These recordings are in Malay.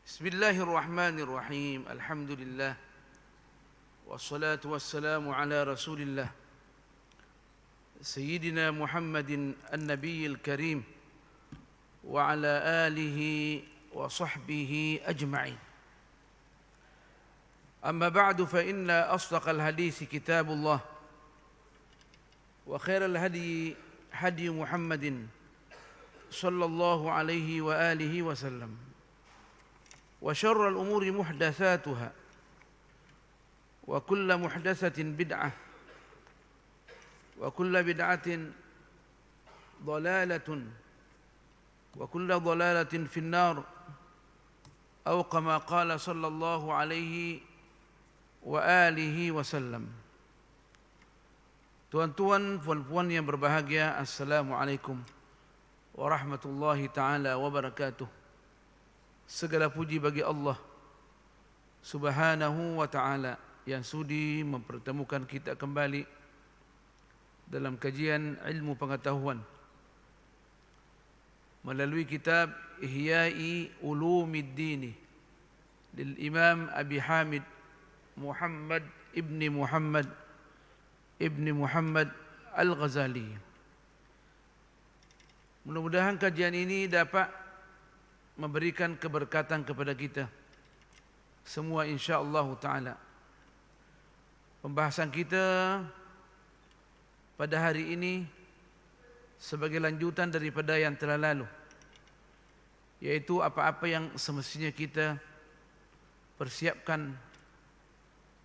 Bismillahirrahmanirrahim. Alhamdulillah. Wassalatu wassalamu ala Rasulillah Sayyidina Muhammadin an-Nabiyil Karim wa ala alihi wa sahbihi ajma'in. Amma ba'du fa inna asdaqal hadisi kitabullah wa khairal hadi hadi Muhammadin sallallahu alaihi wa alihi wa sallam. Wa syarrul umuri muhdatsatuha wa kullu muhdatsatin bid'ah wa kullu bid'atin dhalalatun wa kullu dhalalatin finnar aw kama qala sallallahu alaihi wa alihi wasallam. Tuan-tuan, puan-puan yang berbahagia, assalamualaikum warahmatullahi taala wabarakatuh. Segala puji bagi Allah Subhanahu wa ta'ala yang sudi mempertemukan kita kembali dalam kajian ilmu pengetahuan melalui kitab Ihya'i Ulumiddin lil Imam Abi Hamid Muhammad ibni Muhammad Al-Ghazali. Mudah-mudahan kajian ini dapat memberikan keberkatan kepada kita semua insya-Allah taala. Pembahasan kita pada hari ini sebagai lanjutan daripada yang telah lalu, yaitu apa-apa yang semestinya kita persiapkan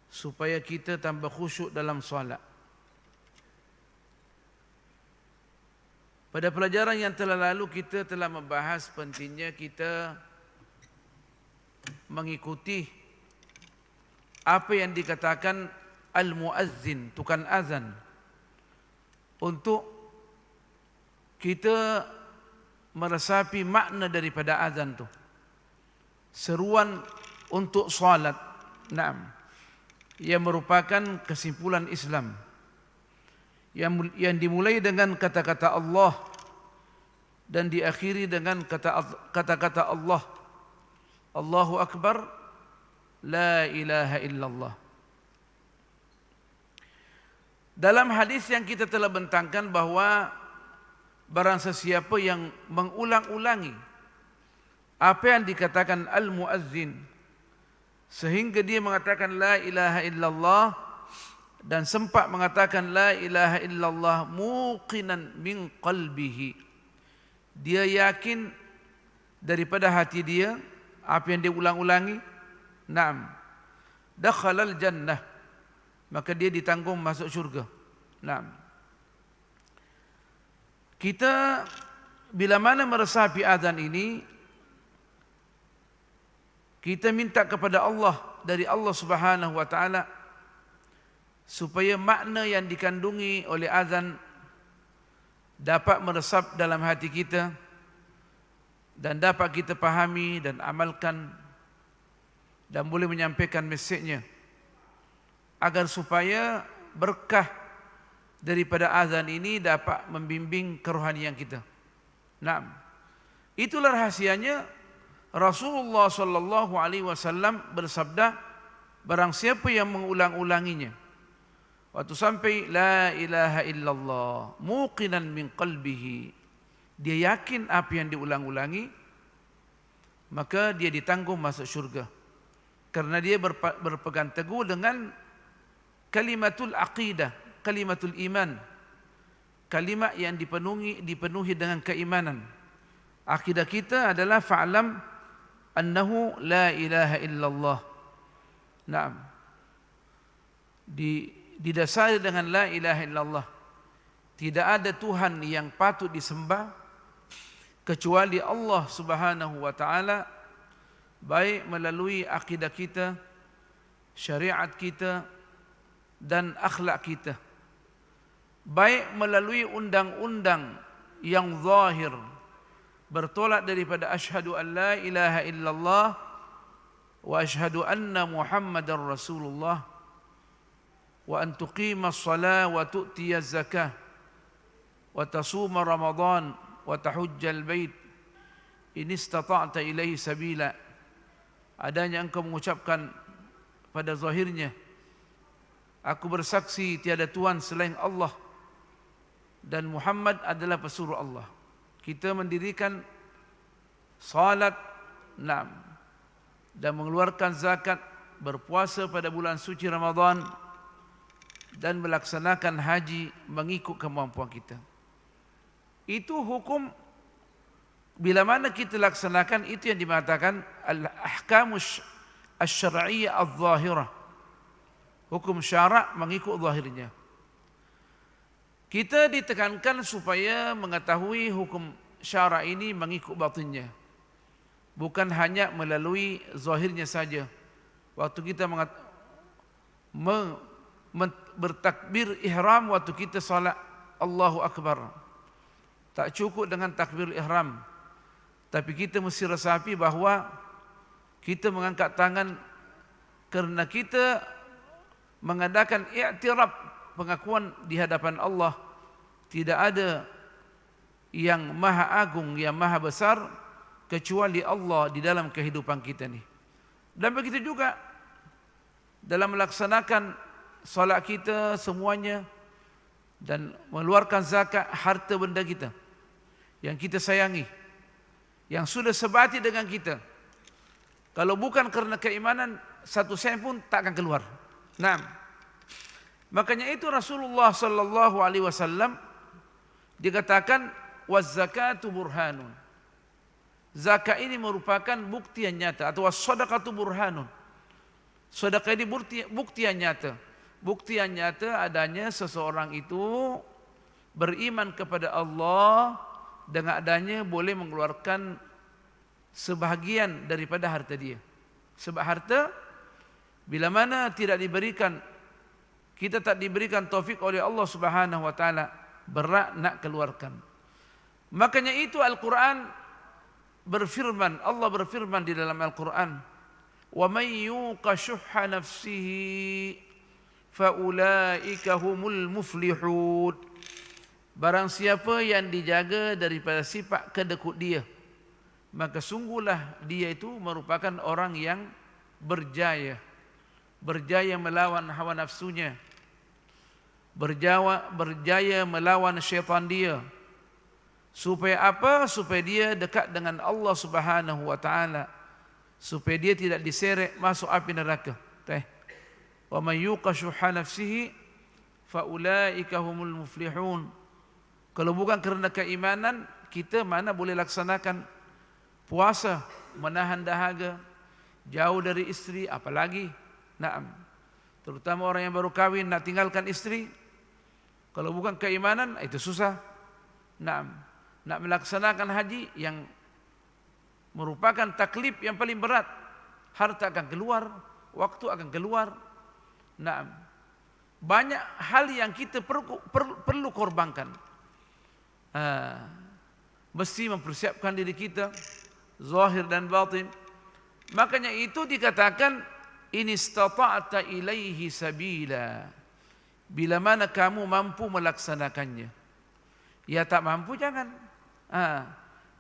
supaya kita tambah khusyuk dalam solat. Pada pelajaran yang telah lalu kita telah membahas pentingnya kita mengikuti apa yang dikatakan al-muazzin, tukang azan, untuk kita meresapi makna daripada azan tu. Seruan untuk salat. Naam. Yang merupakan kesimpulan Islam. Yang dimulai dengan kata-kata Allah dan diakhiri dengan kata-kata Allah. Allahu Akbar, la ilaha illallah. Dalam hadis yang kita telah bentangkan bahawa barang sesiapa yang mengulang-ulangi apa yang dikatakan al-muazzin sehingga dia mengatakan la ilaha illallah dan sempat mengatakan la ilaha illallah muqinan min qalbihi, dia yakin daripada hati dia apa yang dia ulang-ulangi, naam, dakhalal jannah, maka dia ditanggung masuk syurga. Naam. Kita bila mana meresapi azan ini, kita minta kepada Allah, dari Allah Subhanahu wa taala, supaya makna yang dikandungi oleh azan dapat meresap dalam hati kita dan dapat kita pahami dan amalkan dan boleh menyampaikan mesejnya, agar supaya berkah daripada azan ini dapat membimbing kerohanian kita. Nah, itulah rahasianya Rasulullah sallallahu alaihi wasallam bersabda, barang siapa yang mengulang-ulanginya waktu sampai la ilaha illallah muqinan min qalbihi, dia yakin apa yang diulang-ulangi, maka dia ditanggung masuk syurga. Karena dia berpegang teguh dengan kalimatul aqidah, kalimatul iman, kalimat yang dipenuhi dengan keimanan. Akidah kita adalah fa'lam annahu la ilaha illallah. Naam. Didasari dengan la ilaha illallah, tidak ada Tuhan yang patut disembah kecuali Allah Subhanahu wa taala, baik melalui akidah kita, syariat kita dan akhlak kita, baik melalui undang-undang yang zahir bertolak daripada asyhadu an la ilaha illallah wa asyhadu anna Muhammadar Rasulullah, wa an tuqimas salat wa tu'tiyaz zakah wa tasuma Ramadan wa tahujjal bait in istata'ta ilaihi sabila adanya engkau mengucapkan pada zahirnya, aku bersaksi tiada Tuhan selain Allah dan Muhammad adalah pesuruh Allah. Kita mendirikan salat, dan mengeluarkan zakat, berpuasa pada bulan suci Ramadan, dan melaksanakan haji mengikut kemampuan kita. Itu hukum. Bila mana kita laksanakan, itu yang dimatakan al-ahkam asy-syar'iyyah adz-dzahirah. Hukum syarak mengikut zahirnya. Kita ditekankan supaya mengetahui hukum syarak ini mengikut batinnya, bukan hanya melalui zahirnya saja. Waktu kita bertakbir ihram, waktu kita salat Allahu Akbar, tak cukup dengan takbir ihram, tapi kita mesti resapi bahawa kita mengangkat tangan kerana kita mengadakan i'tiraf, pengakuan di hadapan Allah tidak ada yang maha agung, yang maha besar kecuali Allah di dalam kehidupan kita ni. Dan begitu juga dalam melaksanakan solat kita semuanya dan mengeluarkan zakat harta benda kita yang kita sayangi, yang sudah sebati dengan kita. Kalau bukan kerana keimanan, satu sen pun tak akan keluar. Makanya itu Rasulullah sallallahu alaihi wasallam dikatakan waz-zakatu burhanun. Zakat ini merupakan bukti yang nyata, atau was-shadaqatu burhanun. Sedekah ini bukti yang nyata. Bukti yang nyata adanya seseorang itu beriman kepada Allah, dengan adanya boleh mengeluarkan sebahagian daripada harta dia. Sebab harta bila mana tidak diberikan, kita tak diberikan taufik oleh Allah Subhanahu wa taala, berat nak keluarkan. Makanya itu Al-Quran berfirman, Allah berfirman di dalam Al-Quran, wa may yuqa shuhha nafsihi fa ulaika humul muflihun. Barang siapa yang dijaga daripada sifat kedekut dia, maka sungguhlah dia itu merupakan orang yang berjaya. Berjaya melawan hawa nafsunya, berjaya melawan syaitan dia. Supaya apa? Supaya dia dekat dengan Allah Subhanahu wa taala, supaya dia tidak diseret masuk api neraka. Wa may yuqa shuhha nafsihi fa ulaika humul muflihun. Kalau bukan kerana keimanan, kita mana boleh laksanakan puasa, menahan dahaga, jauh dari isteri, apalagi terutama orang yang baru kahwin nak tinggalkan isteri. Kalau bukan keimanan, itu susah. Nak melaksanakan haji yang merupakan taklif yang paling berat, harta akan keluar, waktu akan keluar. Banyak hal yang kita perlu korbankan. Mesti mempersiapkan diri kita, zahir dan batin. Makanya itu dikatakan in istata'ta ilaihi sabila, bila mana kamu mampu melaksanakannya. Ya tak mampu jangan.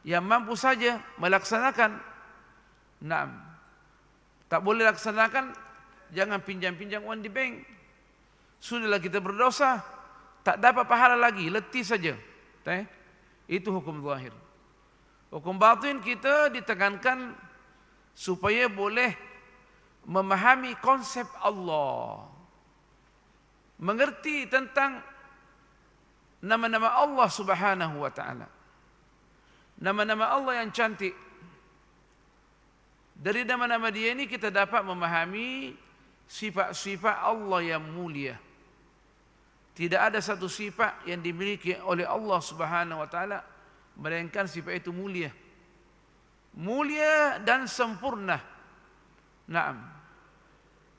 Yang mampu saja melaksanakan. Tak boleh laksanakan, jangan pinjam-pinjam uang di bank. Sudahlah kita berdosa, tak dapat pahala lagi, letih saja. Itu hukum zahir. Hukum batin kita ditekankan supaya boleh memahami konsep Allah, mengerti tentang nama-nama Allah Subhanahu wa taala. Nama-nama Allah yang cantik. Dari nama-nama dia ini kita dapat memahami sifat-sifat Allah yang mulia. Tidak ada satu sifat yang dimiliki oleh Allah Subhanahu wa taala melainkan sifat itu mulia. Mulia dan sempurna.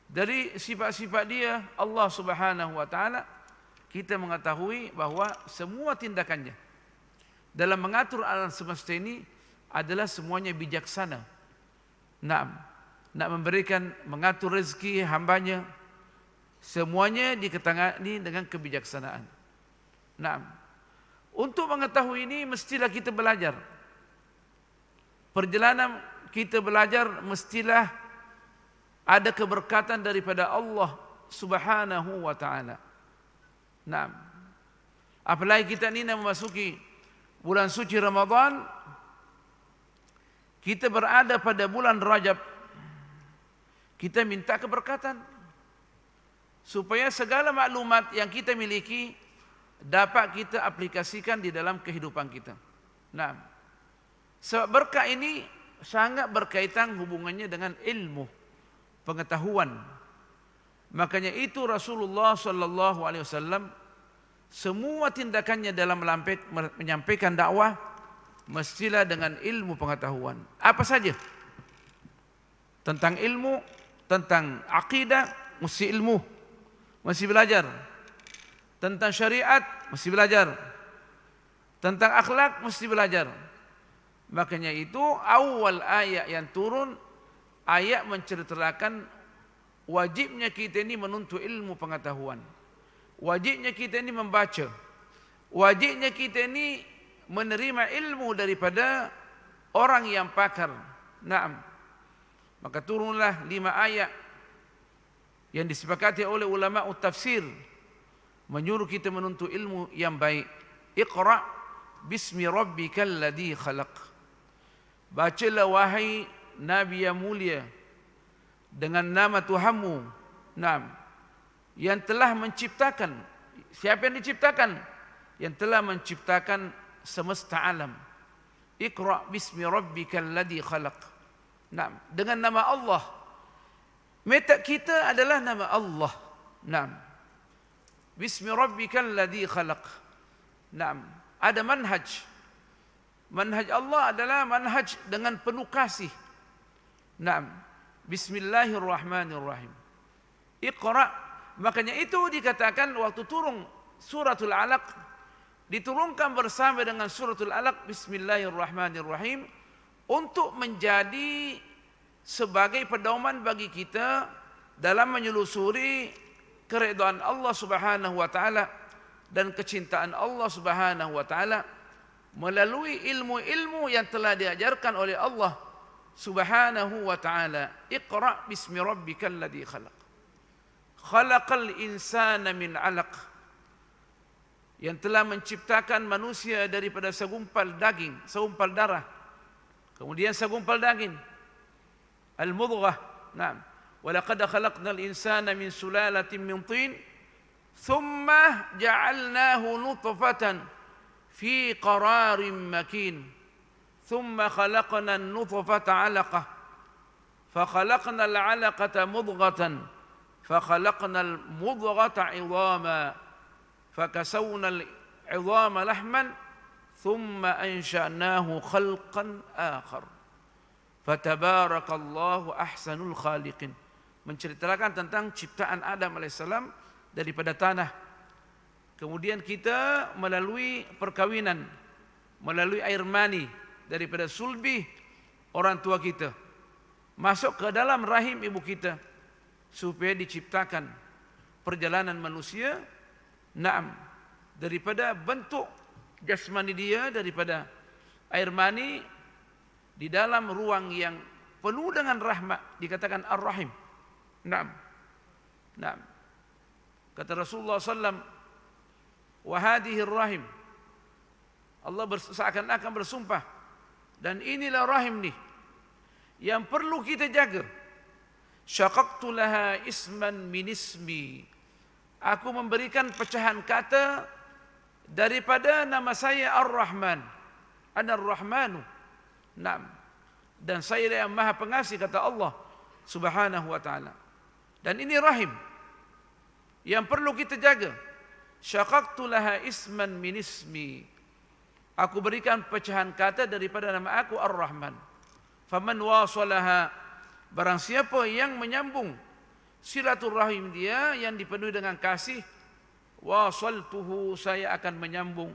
Dari sifat-sifat dia Allah Subhanahu wa taala, kita mengetahui bahawa semua tindakannya dalam mengatur alam semesta ini adalah semuanya bijaksana. Nak memberikan, mengatur rezeki hambanya, semuanya diketangani dengan kebijaksanaan. Untuk mengetahui ini mestilah kita belajar. Perjalanan kita belajar mestilah ada keberkatan daripada Allah Subhanahu wa taala. Nah, apalagi kita ini memasuki bulan suci Ramadan, kita berada pada bulan Rajab. Kita minta keberkatan supaya segala maklumat yang kita miliki dapat kita aplikasikan di dalam kehidupan kita. Nah, sebab berkah ini sangat berkaitan hubungannya dengan ilmu, pengetahuan. Makanya itu Rasulullah sallallahu alaihi wasallam semua tindakannya dalam menyampaikan dakwah mestilah dengan ilmu pengetahuan. Apa saja? Tentang ilmu, tentang akidah, mesti ilmu, mesti belajar. Tentang syariat, mesti belajar. Tentang akhlak, mesti belajar. Makanya itu awal ayat yang turun, ayat menceritakan wajibnya kita ini menuntut ilmu pengetahuan. Wajibnya kita ini membaca. Wajibnya kita ini menerima ilmu daripada orang yang pakar. Naam. Maka turunlah 5 ayat yang disepakati oleh ulama tafsir menyuruh kita menuntut ilmu yang baik. Iqra bismi rabbikal ladzi khalaq. Bacalah wahai nabi yang mulia dengan nama Tuhanmu. Naam. Yang telah menciptakan. Siapa yang diciptakan? Yang telah menciptakan semesta alam. Iqra bismi rabbikal ladzi khalaq. Naam, dengan nama Allah. Meta kita adalah nama Allah. Naam. Bismi rabbikal ladzi khalaq. Naam, ada manhaj. Manhaj Allah adalah manhaj dengan penuh kasih. Naam. Bismillahirrahmanirrahim. Iqra. Makanya itu dikatakan waktu turun suratul Alaq, diturunkan bersama dengan suratul Alaq, Bismillahirrahmanirrahim, untuk menjadi sebagai pedoman bagi kita dalam menyelusuri keridhaan Allah Subhanahu wa taala dan kecintaan Allah Subhanahu wa taala melalui ilmu-ilmu yang telah diajarkan oleh Allah Subhanahu wa taala. Iqra bismi rabbikal ladzi khalaq. Khalaqal insana min 'alaq. Yang telah menciptakan manusia daripada segumpal daging, segumpal darah. Kemudian segumpal daging. Al-mudghah. Naam. Wa laqad khalaqnal insana min sulalatin min tin, thumma ja'alnahu nutfatan fi qararin makin. Thumma khalaqna an-nutfata 'alaqah. Fa khalaqna al-'alaqata mudghatan. Fa khalaqna al-mudghata 'idhaman. Fa kasawna al-'idhama lahman. Thumma ansha'nahu khalqan akhar. Fatabarakallahu ahsanul khaliqin. Menceritakan tentang ciptaan Adam alaihissalam daripada tanah. Kemudian kita melalui perkawinan, melalui air mani daripada sulbi orang tua kita, masuk ke dalam rahim ibu kita supaya diciptakan perjalanan manusia. Naam, daripada bentuk jasmani dia, daripada air mani di dalam ruang yang penuh dengan rahmat, dikatakan ar-rahim. Naam. Naam. Kata Rasulullah sallam, wa hadhihi ar-rahim. Allah seakan-akan bersumpah, dan inilah rahim nih yang perlu kita jaga. Syaqaqtu laha isman min ismi. Aku memberikan pecahan kata daripada nama saya Ar-Rahman. Ana Ar-Rahmanu. Naam. Dan saya yang Maha Pengasih, kata Allah Subhanahu wa taala. Dan ini rahim yang perlu kita jaga. Syaqaqtu laha isman min ismi. Aku berikan pecahan kata daripada nama aku Ar-Rahman. Faman wasalaha, barang siapa yang menyambung silaturahim dia yang dipenuhi dengan kasih, wasaltuhu, saya akan menyambung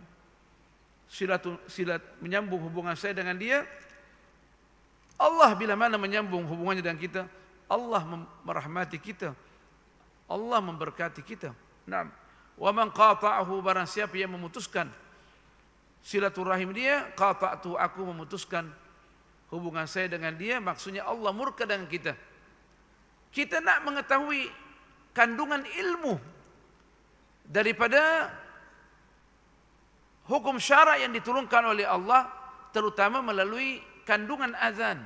menyambung hubungan saya dengan dia. Allah bila mana menyambung hubungannya dengan kita, Allah merahmati kita, Allah memberkati kita. Naam. Wa man qata'ahu, barang siapa yang memutuskan silaturahim dia, qata'tu, aku memutuskan hubungan saya dengan dia. Maksudnya Allah murka dengan kita. Kita nak mengetahui kandungan ilmu daripada hukum syarak yang diturunkan oleh Allah, terutama melalui kandungan azan.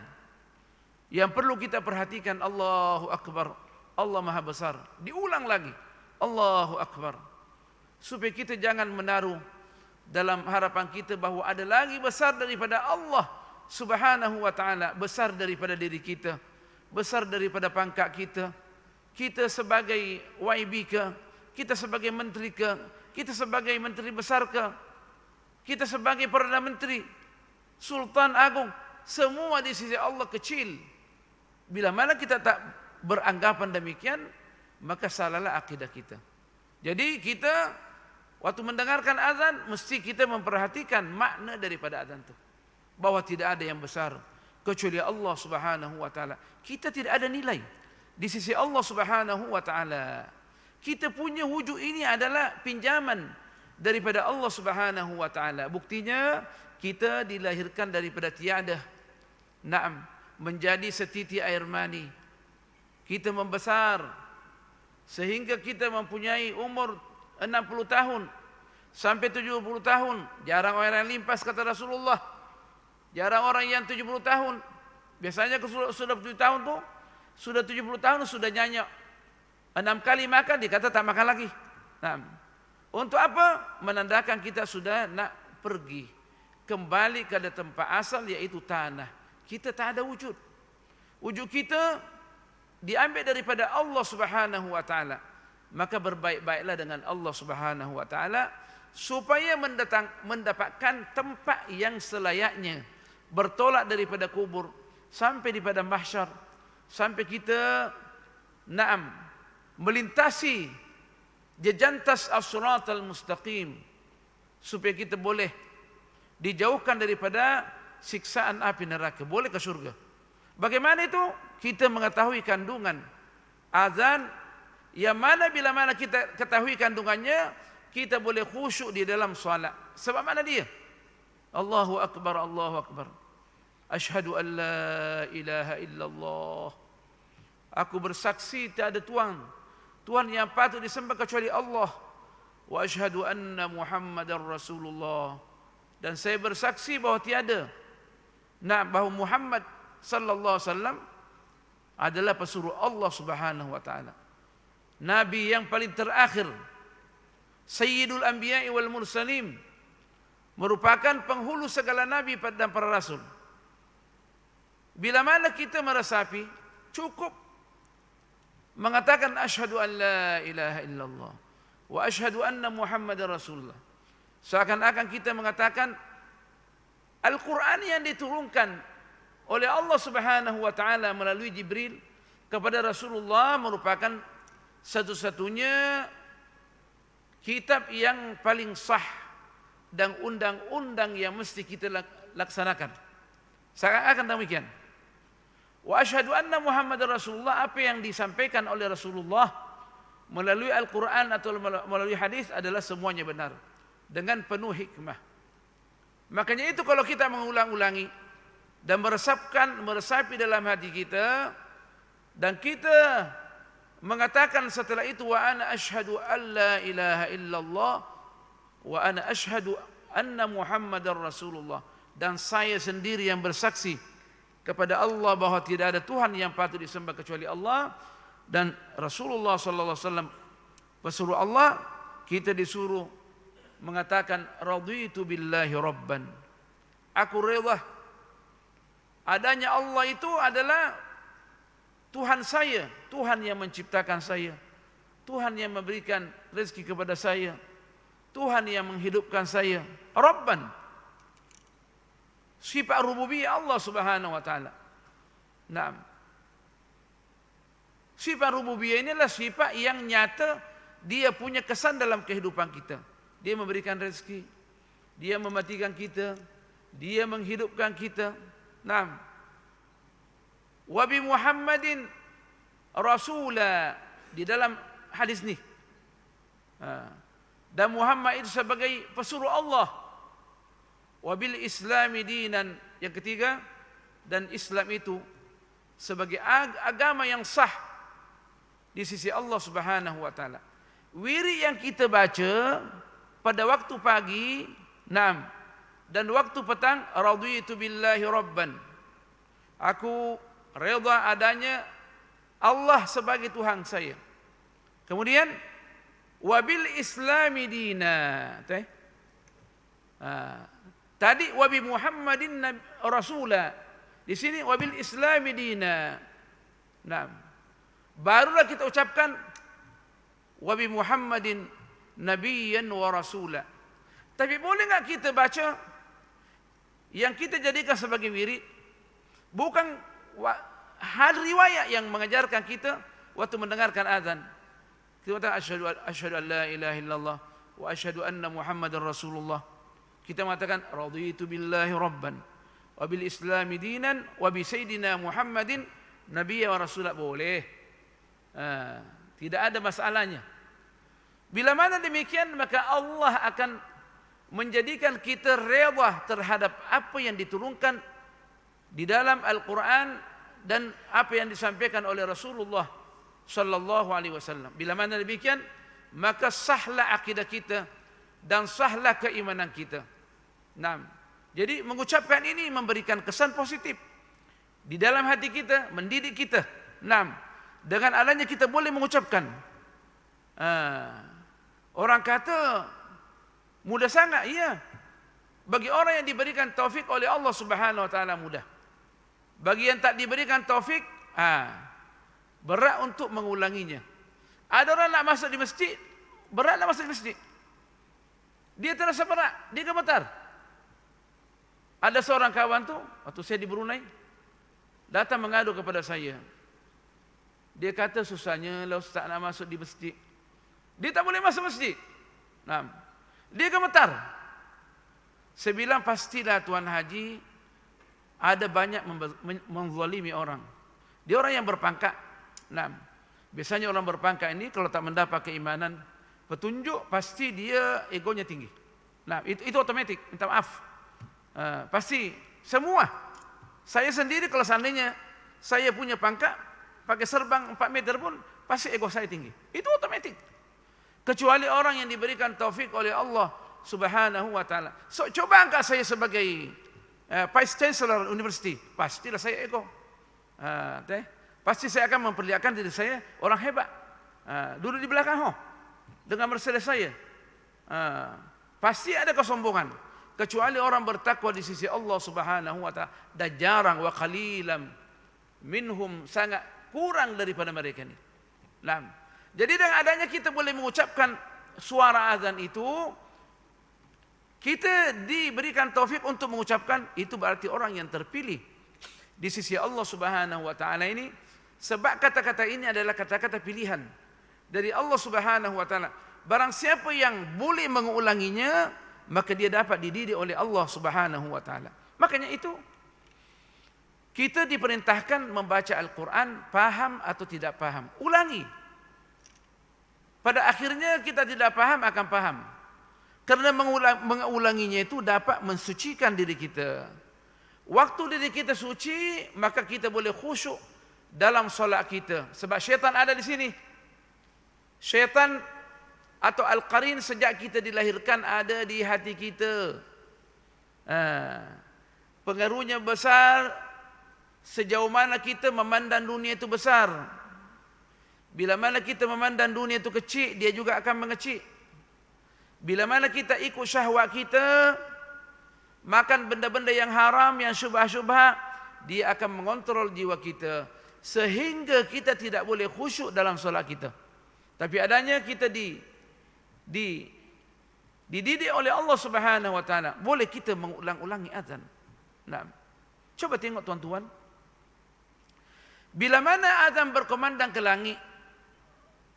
Yang perlu kita perhatikan, Allahu Akbar, Allah Maha Besar. Diulang lagi, Allahu Akbar. Supaya kita jangan menaruh dalam harapan kita bahawa ada lagi besar daripada Allah Subhanahu wa ta'ala, besar daripada diri kita, besar daripada pangkat kita. Kita sebagai YB ke, kita sebagai menteri ke, kita sebagai menteri besar ke, kita sebagai Perdana Menteri, Sultan Agung, semua di sisi Allah kecil. Bila mana kita tak beranggapan demikian, maka salahlah akidah kita. Jadi kita waktu mendengarkan azan, mesti kita memperhatikan makna daripada azan itu. Bahawa tidak ada yang besar kecuali Allah Subhanahu wa ta'ala. Kita tidak ada nilai di sisi Allah Subhanahu wa ta'ala. Kita punya wujud ini adalah pinjaman daripada Allah Subhanahu wa ta'ala. Buktinya kita dilahirkan daripada tiada. Naam, menjadi setiti air mani. Kita membesar sehingga kita mempunyai umur 60 tahun sampai 70 tahun. Jarang orang yang limpas, kata Rasulullah. Jarang orang yang 70 tahun. Biasanya sudah 7 tahun tu, sudah 70 tahun sudah nyanyak. 6 kali makan dikata tak makan lagi. Nah, untuk apa? Menandakan kita sudah nak pergi kembali ke tempat asal, yaitu tanah. Kita tak ada wujud. Wujud kita diambil daripada Allah Subhanahu wa ta'ala. Maka berbaik-baiklah dengan Allah Subhanahu wa ta'ala supaya mendapatkan tempat yang selayaknya, bertolak daripada kubur sampai di padang mahsyar, sampai kita melintasi jejantas as-siratal mustaqim, supaya kita boleh dijauhkan daripada siksaan api neraka, boleh ke surga. Bagaimana itu? Kita mengetahui kandungan azan, yang mana bila mana kita ketahui kandungannya, kita boleh khusyuk di dalam solat. Sebab mana dia? Allahu Akbar, Allahu Akbar. Asyhadu an la ilaha illallah. Aku bersaksi tak ada Tuhan yang patut disembah kecuali Allah. Wa asyhadu anna Muhammadar Rasulullah. Dan saya bersaksi bahawa tiada, bahawa Muhammad sallallahu alaihi wasallam adalah pesuruh Allah Subhanahu wa taala. Nabi yang paling terakhir, Sayyidul Anbiya'i wal Mursalin, merupakan penghulu segala nabi dan para rasul. Bila mana kita meresapi, cukup mengatakan asyhadu an la ilaha illallah wa asyhadu anna Muhammadar Rasulullah. Seakan-akan kita mengatakan Al-Quran yang diturunkan oleh Allah Subhanahu wa ta'ala melalui Jibril kepada Rasulullah merupakan satu-satunya kitab yang paling sah dan undang-undang yang mesti kita laksanakan. Seakan-akan demikian. Wa asyhadu anna Muhammadar Rasulullah, apa yang disampaikan oleh Rasulullah melalui Al-Quran atau melalui hadis adalah semuanya benar dengan penuh hikmah. Makanya itu kalau kita mengulang-ulangi dan meresapi dalam hati kita, dan kita mengatakan setelah itu wa ana asyhadu an la ilaha illallah wa ana asyhadu anna Muhammadar Rasulullah, dan saya sendiri yang bersaksi kepada Allah bahawa tidak ada Tuhan yang patut disembah kecuali Allah, dan Rasulullah sallallahu alaihi wasallam pesuruh Allah, kita disuruh mengatakan raditu billahi rabban. Aku rela adanya Allah itu adalah Tuhan saya, Tuhan yang menciptakan saya, Tuhan yang memberikan rezeki kepada saya, Tuhan yang menghidupkan saya. Rabban, sifat rububiyah Allah Subhanahu wa taala. Naam. Sifat rububiyah inilah sifat yang nyata, dia punya kesan dalam kehidupan kita. Dia memberikan rezeki, dia mematikan kita, dia menghidupkan kita. Naam. Wa bi Muhammadin rasula, di dalam hadis ni. Dan Muhammad itu sebagai pesuruh Allah. Wa bil islami dinan, yang ketiga, dan Islam itu sebagai agama yang sah di sisi Allah Subhanahu wa taala. Wirid yang kita baca pada waktu pagi, naam, dan waktu petang, raditu billahi rabban. Aku redha adanya Allah sebagai Tuhan saya. Kemudian wabil islami dina. Tadi wabi Muhammadin rasula. Di sini wabil islami dina. Nah, barulah kita ucapkan wabi Muhammadin nabiyyan wa rasula. Tapi boleh enggak kita baca yang kita jadikan sebagai wirid bukan hal riwayat yang mengajarkan kita waktu mendengarkan azan. Kita kata asyhadu an la ilaha illallah wa asyhadu anna Muhammadar Rasulullah. Kita mengatakan raditu billahi rabban wa bil islami dinan wa bi sayyidina Muhammadin nabiyya wa rasula. Boleh. Tidak ada masalahnya. Bila mana demikian, maka Allah akan menjadikan kita redha terhadap apa yang diturunkan di dalam Al-Quran dan apa yang disampaikan oleh Rasulullah sallallahu alaihi wasallam. Bila mana demikian, maka sahlah akidah kita dan sahlah keimanan kita. Nah, jadi mengucapkan ini memberikan kesan positif di dalam hati kita, mendidik kita. Nah, dengan adanya kita boleh mengucapkan. Orang kata mudah sangat, iya. Bagi orang yang diberikan taufik oleh Allah Subhanahu wa taala mudah. Bagi yang tak diberikan taufik, berat untuk mengulanginya. Ada orang nak masuk di masjid, berat nak masuk di masjid. Dia terasa berat, dia gemetar. Ada seorang kawan tu, waktu saya di Brunei, datang mengadu kepada saya. Dia kata susahnya lah ustaz nak masuk di masjid. Dia tak boleh masuk masjid. Nah, dia gemetar. Saya bilang pastilah tuan haji ada banyak menzalimi orang. Dia orang yang berpangkat. Nah, biasanya orang berpangkat ini kalau tak mendapat keimanan, petunjuk, pasti dia egonya tinggi. Nah, itu otomatik. Minta maaf. Pasti semua. Saya sendiri kalau seandainya saya punya pangkat, pakai serbang 4 meter pun, pasti ego saya tinggi. Itu otomatik. Kecuali orang yang diberikan taufik oleh Allah Subhanahu wa taala. So, coba angkat saya sebagai Vice Chancellor University, pastilah saya ego. Pasti saya akan memperlihatkan diri saya orang hebat. Duduk di belakang dengan Mercedes saya. Pasti ada kesombongan. Kecuali orang bertakwa di sisi Allah Subhanahu wa taala. Dan jarang, wa qalilam minhum, sangat kurang daripada mereka ini. Jadi dengan adanya kita boleh mengucapkan suara azan itu, kita diberikan taufik untuk mengucapkan, itu berarti orang yang terpilih di sisi Allah Subhanahu wa taala ini, sebab kata-kata ini adalah kata-kata pilihan dari Allah Subhanahu wa taala. Barang siapa yang boleh mengulanginya, maka dia dapat dididik oleh Allah Subhanahu wa taala. Makanya itu kita diperintahkan membaca Al-Quran, paham atau tidak paham, ulangi. Pada akhirnya kita tidak paham akan paham. Karena mengulanginya itu dapat mensucikan diri kita. Waktu diri kita suci, maka kita boleh khusyuk dalam solat kita. Sebab syaitan ada di sini. Syaitan atau Al-Qarin sejak kita dilahirkan ada di hati kita. Pengaruhnya besar sejauh mana kita memandang dunia itu besar. Bila mana kita memandang dunia itu kecil, dia juga akan mengecil. Bila mana kita ikut syahwat kita, makan benda-benda yang haram, yang syubhat-syubhat, dia akan mengontrol jiwa kita. Sehingga kita tidak boleh khusyuk dalam solat kita. Tapi adanya kita dididik oleh Allah Subhanahu wa taala, boleh kita mengulang-ulangi azan. Nah, coba tengok tuan-tuan. Bila mana azan berkumandang ke langit,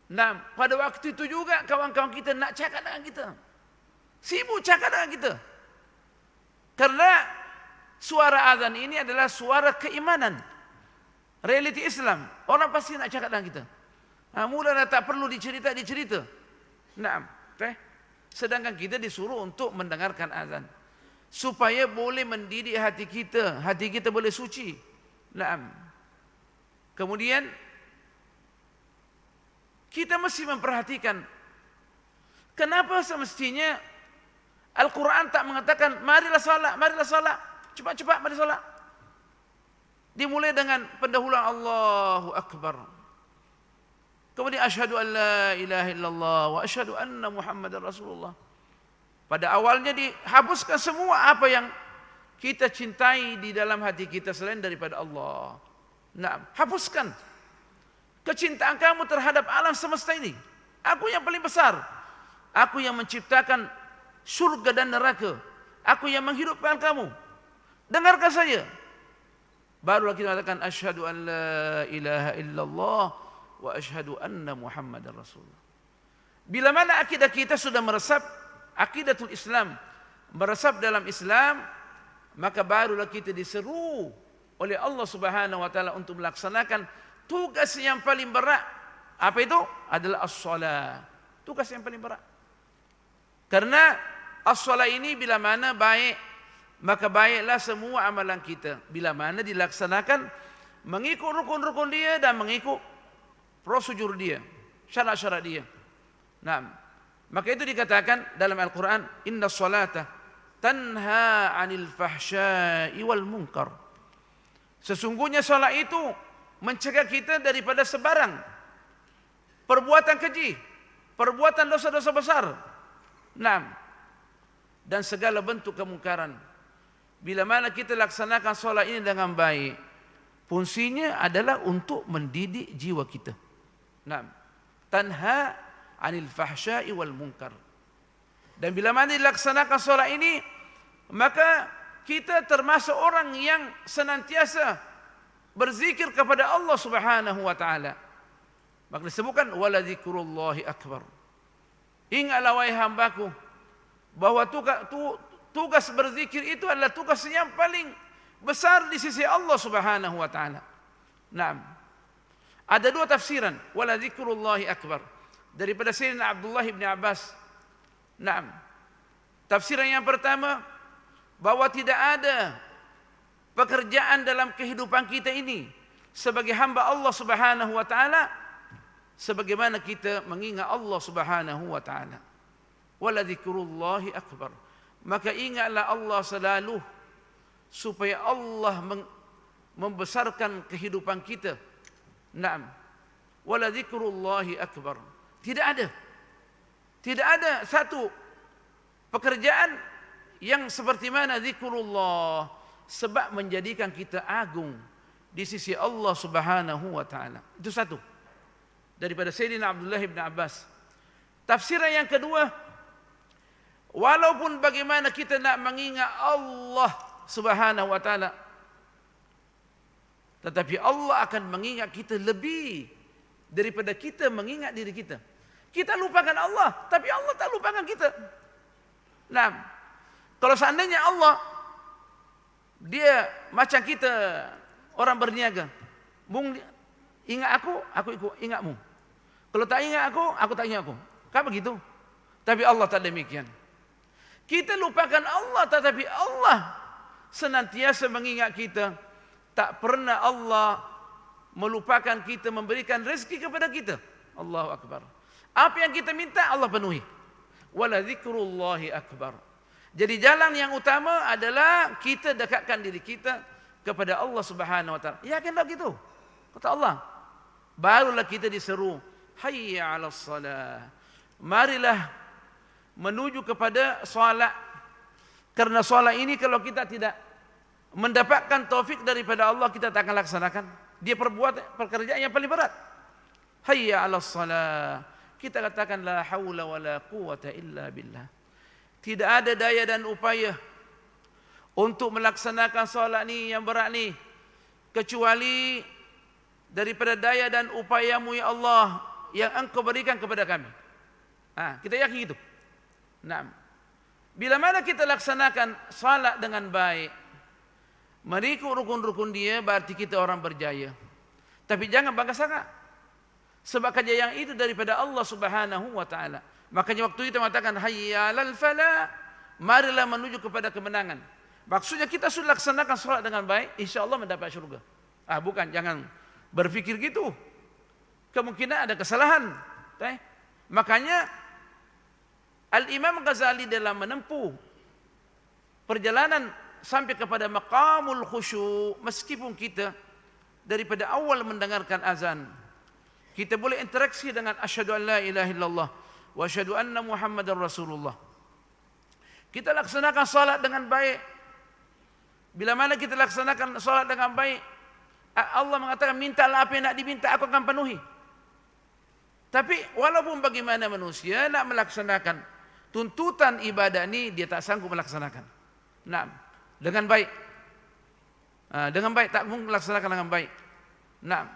nah, pada waktu itu juga kawan-kawan kita nak cakap dengan kita. Sibuk cakap dengan kita. Karena suara azan ini adalah suara keimanan. Realiti Islam. Orang pasti nak cakap dengan kita. Mula dah tak perlu dicerita. Nah, sedangkan kita disuruh untuk mendengarkan azan. Supaya boleh mendidik hati kita. Hati kita boleh suci. Nah, kemudian kita mesti memperhatikan kenapa semestinya Al-Quran tak mengatakan marilah salat, cepat-cepat mari salat. Dimulai dengan pendahuluan Allahu Akbar. Kemudian asyhadu an la ilaha illallah wa asyhadu anna Muhammadar Rasulullah. Pada awalnya dihapuskan semua apa yang kita cintai di dalam hati kita selain daripada Allah. Nah, hapuskan kecintaan kamu terhadap alam semesta ini. Aku yang paling besar. Aku yang menciptakan surga dan neraka. Aku yang menghidupkan kamu. Dengarkan saya. Barulah kita katakan asyhadu an la ilaha illallah wa asyhadu anna Muhammadar Rasulullah. Bila mana akidah kita sudah meresap, akidatul Islam meresap dalam Islam, maka barulah kita diseru oleh Allah Subhanahu wa taala untuk melaksanakan tugas yang paling berat. Apa itu? Adalah as-shalah. Tugas yang paling berat. Karena as-shalah ini bila mana baik, maka baiklah semua amalan kita. Bila mana dilaksanakan mengikut rukun-rukun dia dan mengikut prosedur dia, syarat-syarat dia. Nah, maka itu dikatakan dalam Al-Quran, inna sholata tanha anil fahsya'i wal munkar. Sesungguhnya salat itu mencegah kita daripada sebarang perbuatan keji, perbuatan dosa-dosa besar. Nah, dan segala bentuk kemungkaran. Bila mana kita laksanakan solat ini dengan baik, fungsinya adalah untuk mendidik jiwa kita. Nah, tanha anil fahsya'i wal munkar. Dan bila mana dilaksanakan solat ini, maka kita termasuk orang yang senantiasa berzikir kepada Allah Subhanahu wa taala. Maka disebutkan wala dzikrullahi akbar. Ingatlah wahai hambaku bahwa tugas berzikir itu adalah tugas yang paling besar di sisi Allah Subhanahu wa taala. Naam. Ada dua tafsiran wala dzikrullahi akbar daripada Sayyidina Abdullah bin Abbas. Naam. Tafsiran yang pertama, bahwa tidak ada pekerjaan dalam kehidupan kita ini sebagai hamba Allah Subhanahu wa taala sebagaimana kita mengingat Allah Subhanahu wa taala. Wala dzikrullahi akbar. Maka ingatlah Allah selalu supaya Allah membesarkan kehidupan kita. Naam. Wala dzikrullahi akbar. Tidak ada satu pekerjaan yang seperti mana zikrullah, sebab menjadikan kita agung di sisi Allah Subhanahu wa taala. Itu satu daripada Sayyidina Abdullah bin Abbas. Tafsiran yang kedua, walaupun bagaimana kita nak mengingat Allah Subhanahu wa taala, tetapi Allah akan mengingat kita lebih daripada kita mengingat diri kita. Kita lupakan Allah, tapi Allah tak lupakan kita. Nah, kalau seandainya Allah dia macam kita orang berniaga, mung ingat aku ingatmu. Kalau tak ingat aku tak ingat aku. Kan begitu? Tapi Allah tak demikian. Kita lupakan Allah, tetapi Allah senantiasa mengingat kita. Tak pernah Allah melupakan kita, memberikan rezeki kepada kita. Allahu Akbar. Apa yang kita minta Allah penuhi. Wala dzikrullahi akbar. Jadi jalan yang utama adalah kita dekatkan diri kita kepada Allah Subhanahu wa taala. Yakinlah gitu. Kata Allah. Barulah kita diseru, hayya 'alas salah. Marilah menuju kepada solat. Karena solat ini kalau kita tidak mendapatkan taufik daripada Allah, kita tak akan laksanakan. Dia perbuat pekerjaan yang paling berat. Hayya 'alas salah. Kita katakan la haula wala quwata illa billah. Tidak ada daya dan upaya untuk melaksanakan solat ni yang berat ni kecuali daripada daya dan upayamu ya Allah yang Engkau berikan kepada kami. Kita yakin itu. Naam. Bila mana kita laksanakan solat dengan baik, mengikut rukun-rukun dia, berarti kita orang berjaya. Tapi jangan bangga sangat. Sebab kejayaan itu daripada Allah Subhanahu wa taala. Makanya waktu itu mengatakan hayya 'alal falah, marilah menuju kepada kemenangan. Maksudnya kita sudah laksanakan solat dengan baik, insya-Allah mendapat syurga. Bukan, jangan berpikir gitu. Kemungkinan ada kesalahan. Makanya Al-Imam Ghazali dalam menempuh perjalanan sampai kepada maqamul khusyuk, meskipun kita daripada awal mendengarkan azan, kita boleh interaksi dengan asyhadu an la ilaha illallah wa asyhadu anna Muhammadar Rasulullah. Kita laksanakan salat dengan baik. Bila mana kita laksanakan salat dengan baik, Allah mengatakan, mintalah apa yang nak diminta, aku akan penuhi. Tapi walaupun bagaimana manusia nak melaksanakan tuntutan ibadah ini, dia tak sanggup melaksanakan. Nah, dengan baik. Dengan baik, tak mungkin melaksanakan dengan baik. Nah,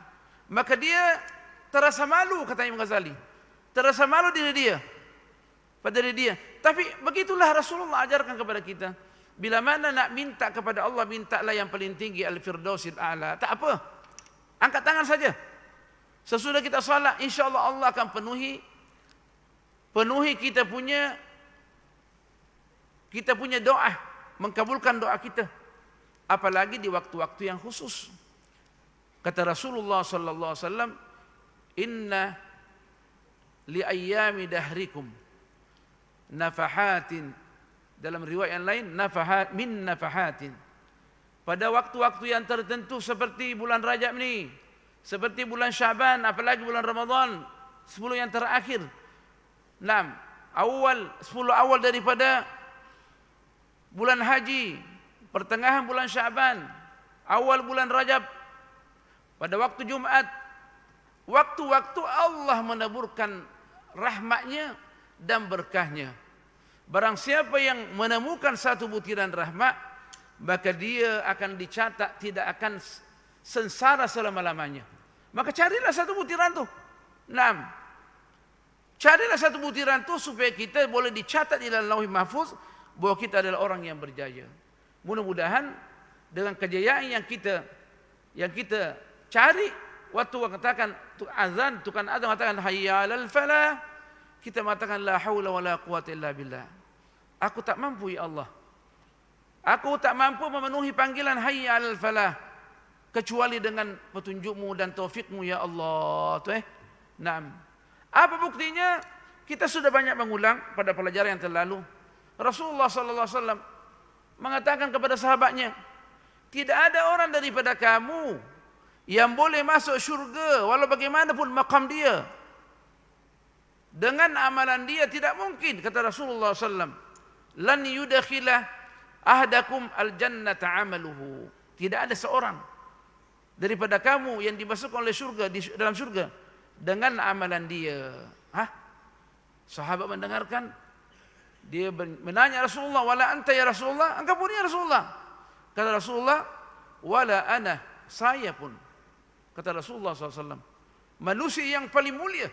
maka dia terasa malu, kata Imam Ghazali. Terasa malu diri dia. Pada diri dia. Tapi begitulah Rasulullah ajarkan kepada kita. Bila mana nak minta kepada Allah, mintalah yang paling tinggi, Al-Firdausil A'la. Tak apa. Angkat tangan saja. Sesudah kita salat, insya-Allah Allah akan penuhi kita punya doa, mengkabulkan doa kita. Apalagi di waktu-waktu yang khusus. Kata Rasulullah sallallahu alaihi wasallam, "Inna li ayyami dahrikum nafahatin." Dalam riwayat yang lain, nafahat min nafahatin. Pada waktu-waktu yang tertentu seperti bulan Rajab ni, seperti bulan Syaban, apalagi bulan Ramadan, 10 yang terakhir. 10 awal daripada bulan haji, pertengahan bulan Syaban, awal bulan Rajab, pada waktu Jumat, waktu-waktu Allah menaburkan rahmatnya dan berkahnya. Barang siapa yang menemukan satu butiran rahmat, maka dia akan dicatat tidak akan sengsara selama-lamanya. Maka carilah satu butiran tu. Carilah satu butiran tu supaya kita boleh dicatat di dalam Lauhul Mahfuz bahwa kita adalah orang yang berjaya. Mudah-mudahan dengan kejayaan yang kita cari, waktu katakan azan, tukang azan mengatakan hayya 'alal falah, kita mengatakan la haula wala quwata illa billah. Aku tak mampu ya Allah. Aku tak mampu memenuhi panggilan hayya 'alal falah kecuali dengan petunjukmu dan taufikmu ya Allah. Apa buktinya? Kita sudah banyak mengulang pada pelajaran yang terlalu. Rasulullah sallallahu alaihi wasallam mengatakan kepada sahabatnya, tidak ada orang daripada kamu yang boleh masuk syurga walau bagaimanapun maqam dia. Dengan amalan dia tidak mungkin, kata Rasulullah sallallahu alaihi wasallam, lan yudkhilah ahdakum aljannata amaluhu. Tidak ada seorang daripada kamu yang dimasukkan oleh syurga, dalam syurga dengan amalan dia. Sahabat mendengarkan, dia menanya Rasulullah, wala anta ya Rasulullah, engkau pun ya Rasulullah. Kata Rasulullah, wala ana, saya pun. Kata Rasulullah SAW, manusia yang paling mulia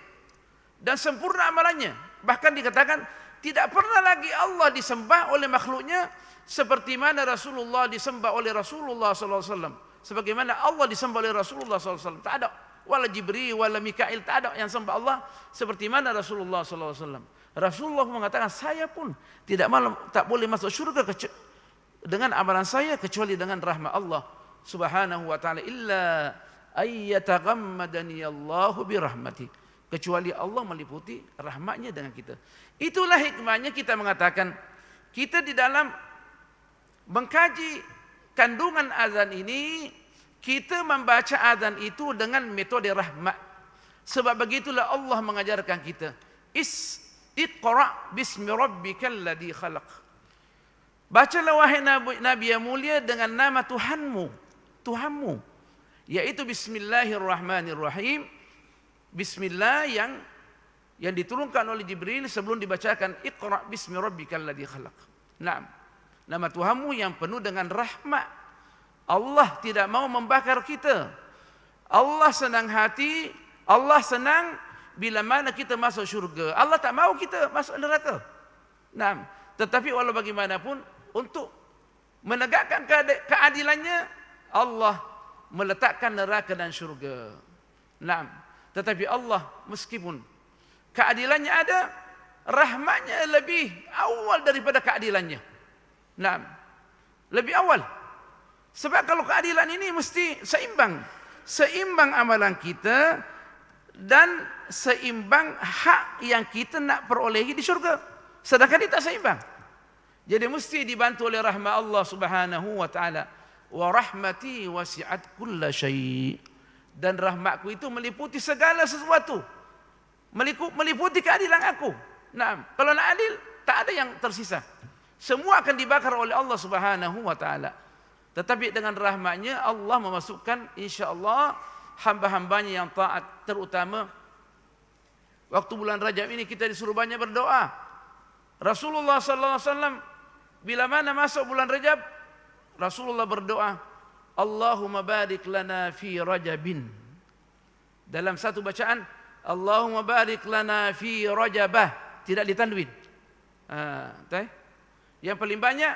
dan sempurna amalannya. Bahkan dikatakan, tidak pernah lagi Allah disembah oleh makhluknya seperti mana Rasulullah disembah oleh Rasulullah SAW. Sebagaimana Allah disembah oleh Rasulullah SAW. Tak ada. Wala Jibril, wala Mikail, tak ada yang sembah Allah seperti mana Rasulullah SAW. Rasulullah mengatakan, saya pun tak boleh masuk syurga dengan amalan saya kecuali dengan rahmat Allah Subhanahu wa taala, illa ayyataghammadani Allahu birahmati, kecuali Allah meliputi rahmatnya dengan kita. Itulah hikmahnya kita mengatakan, kita di dalam mengkaji kandungan azan ini, kita membaca azan itu dengan metode rahmat. Sebab begitulah Allah mengajarkan kita, Iqra' bismi rabbikal ladzi khalaq. Bacalah wahai Nabi yang mulia dengan nama Tuhanmu, yaitu Bismillahirrahmanirrahim. Bismillah yang diturunkan oleh Jibril sebelum dibacakan Iqra' bismi rabbikal ladzi khalaq. Nama Tuhanmu yang penuh dengan rahmat. Allah tidak mau membakar kita. Allah senang hati, Allah senang bila mana kita masuk syurga. Allah tak mau kita masuk neraka. Tetapi walau bagaimanapun, untuk menegakkan keadilannya, Allah meletakkan neraka dan syurga. Tetapi Allah meskipun keadilannya ada, rahmatnya lebih awal daripada keadilannya. Lebih awal. Sebab kalau keadilan ini mesti seimbang amalan kita dan seimbang hak yang kita nak perolehi di syurga. Sedangkan dia tak seimbang. Jadi mesti dibantu oleh rahmat Allah Subhanahu wa taala. Wa rahmati wasi'at kulla syai'. Dan rahmatku itu meliputi segala sesuatu. Meliputi keadilan aku. Nah, kalau nak adil, tak ada yang tersisa. Semua akan dibakar oleh Allah Subhanahu wa taala. Tetapi dengan rahmatnya Allah memasukkan insya-Allah hamba-hambanya yang taat, terutama waktu bulan Rajab ini kita disuruh banyak berdoa. Rasulullah sallallahu alaihi wasallam bila mana masuk bulan Rajab, Rasulullah berdoa, Allahumma barik lana fi Rajabin. Dalam satu bacaan, Allahumma barik lana fi Rajabah, tidak ditanwin. Yang paling banyak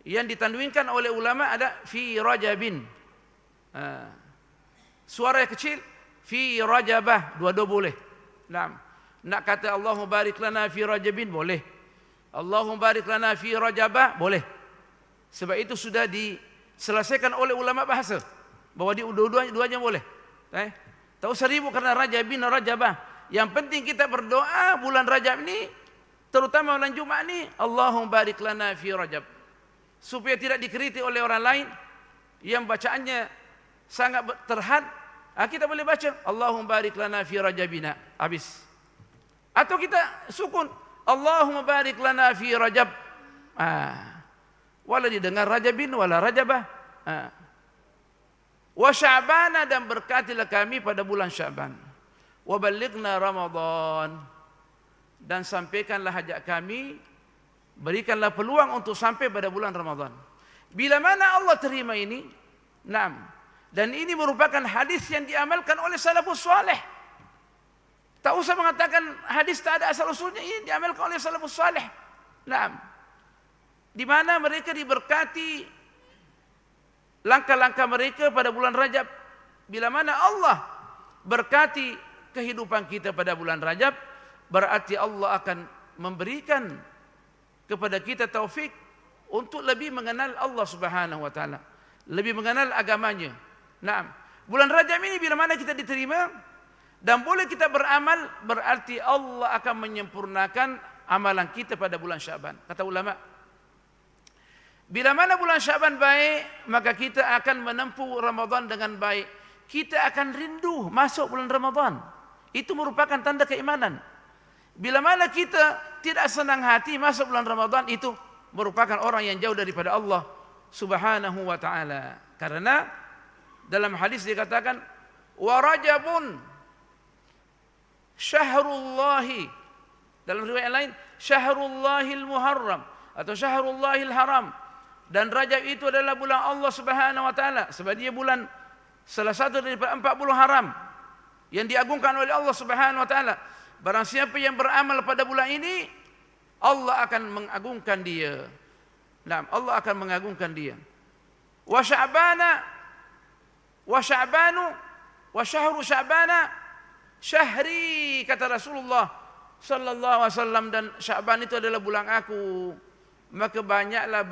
yang ditanwinkan oleh ulama ada fi Rajabin. Suara yang kecil fi Rajabah, dua-dua boleh. Nak kata Allahumma barik lana fi Rajabin boleh. Allahumma barik lana fi Rajabah boleh. Sebab itu sudah diselesaikan oleh ulama bahasa bahwa dua-duanya boleh. Tak usah ribut karena Rajabin dan Rajabah. Yang penting kita berdoa bulan Rajab ini, terutama bulan Jumat ini, Allahumma barik lana fi Rajab. Supaya tidak dikritik oleh orang lain yang bacaannya sangat terhad, kita boleh baca Allahumma barik lana fi Rajabina, habis. Atau kita sukun Allahumma barik lana fi Rajab. Wala didengar Rajabin wala Rajabah. Wa Sya'bana, dan berkatilah kami pada bulan Sya'ban. Wa ballighna Ramadan, dan sampaikanlah hajat kami, berikanlah peluang untuk sampai pada bulan Ramadan. Bila mana Allah terima ini, dan ini merupakan hadis yang diamalkan oleh salafus saleh. Tak usah mengatakan hadis tak ada asal usulnya, ini diamalkan oleh salafus saleh. Di mana mereka diberkati langkah-langkah mereka pada bulan Rajab. Bila mana Allah berkati kehidupan kita pada bulan Rajab, berarti Allah akan memberikan kepada kita taufik untuk lebih mengenal Allah Subhanahu wa taala, lebih mengenal agamanya. Bulan Rajab ini bila mana kita diterima dan boleh kita beramal, berarti Allah akan menyempurnakan amalan kita pada bulan Syaban. Kata ulama, bila mana bulan Syaban baik, maka kita akan menempuh Ramadan dengan baik. Kita akan rindu masuk bulan Ramadan. Itu merupakan tanda keimanan. Bila mana kita tidak senang hati masuk bulan Ramadan, itu merupakan orang yang jauh daripada Allah Subhanahu wa taala. Karena dalam hadis dikatakan, wa Rajabun syahrullahi, dalam riwayat lain syahrullahil muharram atau syahrullahil haram. Dan Rajab itu adalah bulan Allah Subhanahu wa taala, sebab dia bulan salah satu daripada 40 haram yang diagungkan oleh Allah Subhanahu wa taala. Barang siapa yang beramal pada bulan ini, Allah akan mengagungkan dia. Allah akan mengagungkan dia. Wa Sya'bana wa Sya'banu wa syahru Sya'bana syahri, kata Rasulullah sallallahu alaihi wasallam, dan Sya'ban itu adalah bulan aku. Maka banyaklah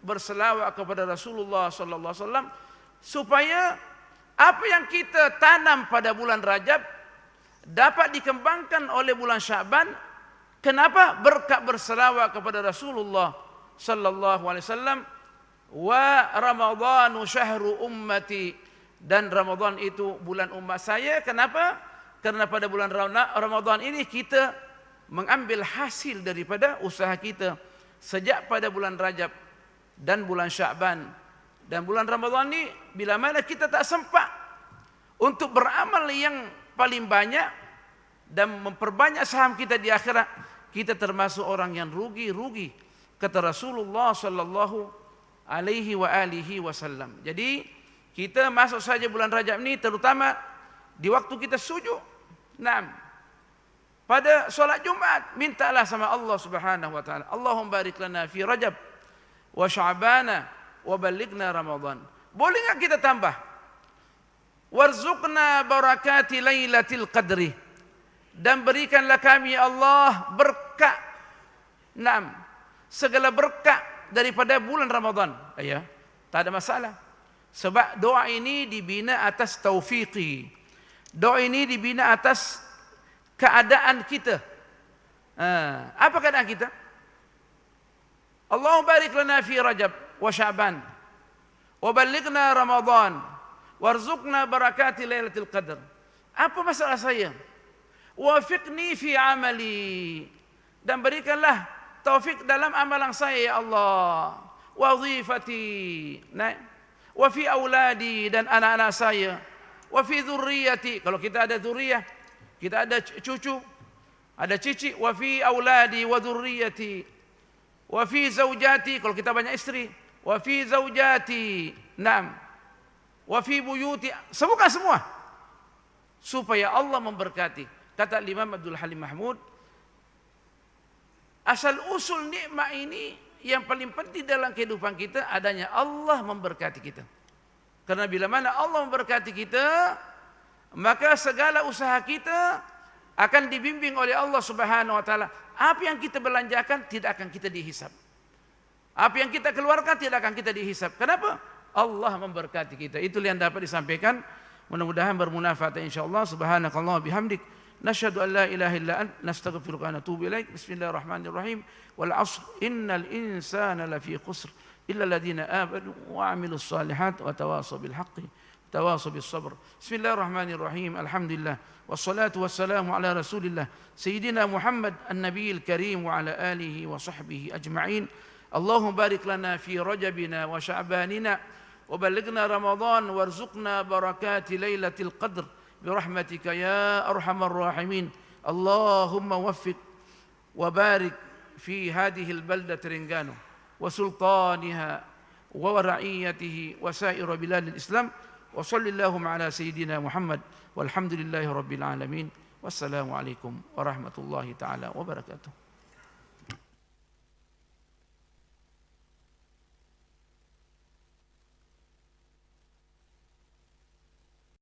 berselawat kepada Rasulullah sallallahu alaihi wasallam supaya apa yang kita tanam pada bulan Rajab dapat dikembangkan oleh bulan Sya'ban. Kenapa? Berkat berselawat kepada Rasulullah sallallahu alaihi wasallam. Wa Ramadhanu syahru ummati, dan Ramadan itu bulan umat saya. Kenapa? Karena pada bulan Ramadan ini kita mengambil hasil daripada usaha kita sejak pada bulan Rajab dan bulan Sya'ban. Dan bulan Ramadan ini bila mana kita tak sempat untuk beramal yang paling banyak dan memperbanyak saham kita di akhirat, kita termasuk orang yang rugi, kata Rasulullah sallallahu alaihi wa alihi wasallam. Jadi kita masuk saja bulan Rajab ini, terutama di waktu kita sujud, pada solat Jumat, mintalah sama Allah Subhanahu wa taala, Allahumma barik lana fi Rajab wa Sya'bana wa ballighna Ramadan. Boleh enggak kita tambah? Warzuqna barakati lailatul qadri, dan berikanlah kami Allah berkat, segala berkat daripada bulan Ramadan. Tak ada masalah. Sebab doa ini dibina atas taufiqi, Doa ini dibina atas keadaan kita. Apa keadaan kita? Allahumma barik lana fi Rajab wa Sya'ban wa ballighna Ramadan warzuqna barakati Lailatul Qadar. Apa masalah saya? Wafiqni fi amali, dan berikanlah taufik dalam amalan saya ya Allah. Wazifati, wa fi auladi, dan anak-anak saya. Wa fi dzurriyyati, kalau kita ada dzurriyyah, kita ada cucu, ada cici. Wa fi auladi wa dzurriyyati. Wa fi zaujati, kalau kita banyak istri. Wa fi zaujati, na'am. Wa fi buyuti, sebutkan semua supaya Allah memberkati. Kata Imam Abdul Halim Mahmud, asal usul nikmat ini yang paling penting dalam kehidupan kita adanya Allah memberkati kita. Karena bila mana Allah memberkati kita, maka segala usaha kita akan dibimbing oleh Allah Subhanahu wa taala. Apa yang kita belanjakan tidak akan kita dihisab. Apa yang kita keluarkan tidak akan kita dihisab. Kenapa? Allah memberkati kita. Itulah yang dapat disampaikan. Mudah-mudahan bermanfaat insyaallah. Subhanakallah bihamdik, nashhadu an la ilaha illa ant, nastaghfiruka wa natubu ilaik. Bismillahirrahmanirrahim. Wal 'ashr innal insana lafi khusr illa alladziina aamanu wa 'amilus shalihaati wa tawaasaw bil haqqi wa tawaasaw bis sabr. Bismillahirrahmanirrahim. Alhamdulillah wassalatu wassalamu ala Rasulillah sayyidina Muhammad an-nabiyil karim wa ala alihi wa sahbihi ajma'in. Allahumma barik lana fi Rajabina wa Sya'banina wa ballighna Ramadan warzuqna barakati Lailatul Qadr برحمتك يا أرحم الراحمين. اللهم وفق وبارك في هذه البلدة ترنغانو وسلطانها ورعيته وسائر بلاد الإسلام. وصل اللهم على سيدنا محمد والحمد لله رب العالمين. والسلام عليكم ورحمة الله تعالى وبركاته.